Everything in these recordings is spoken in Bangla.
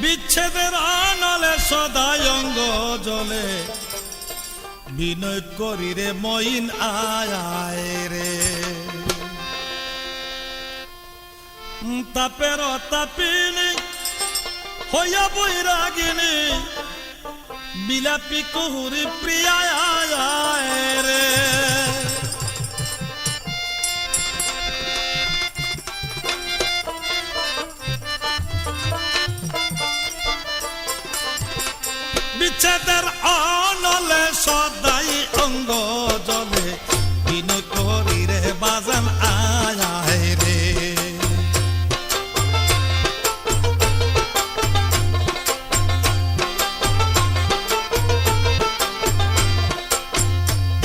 বিচ্ছেদের আনালে সদাই অঙ্গ জলে বিনয় করি রে মইন আয় রে তাপের তাপিনী হইয়া বৈরাগিনী বিলাপী কুহুরি প্রিয়া রে বিচ্ছেদের অনলে সদাই অঙ্গ জলে বিনয় করি রে বাজান আয় রে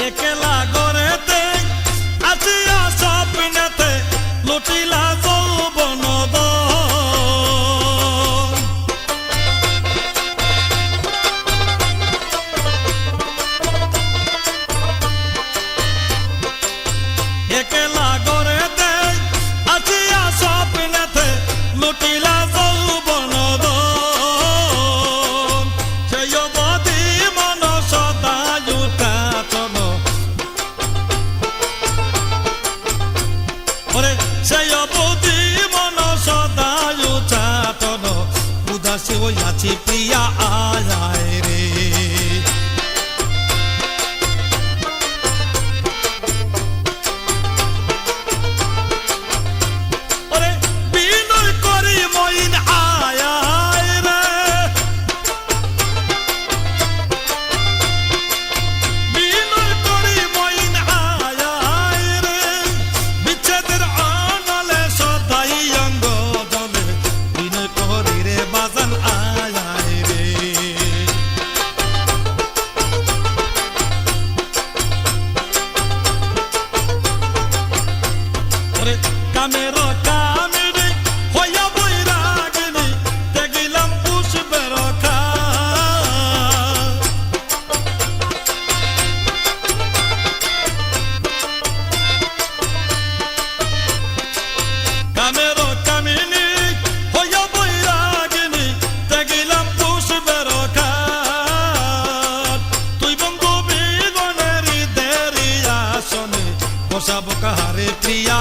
একলা গড়েতে আসিয়া স্বপ্নেতে লুটিলা যৌবন একলা গড়েতে আসিয়া স্বপ্নেতে লুটিলা যৌবন সেই অবধি মন সদাই উঠাতন ওরে সেই অবধি মন সদাই উঠাতন উদাসী হইয়াছি প্রিয়া আয় রে কামের কামিনী হইয়া বৈরাগিনী দেখিলাম পুষ্পের কামের কামিনী হইয়া বৈরাগিনী দেখিলাম পুষ্পের তুই বন্ধু বিগণের দেরি আসনে বসাব কাহারে প্রিয়া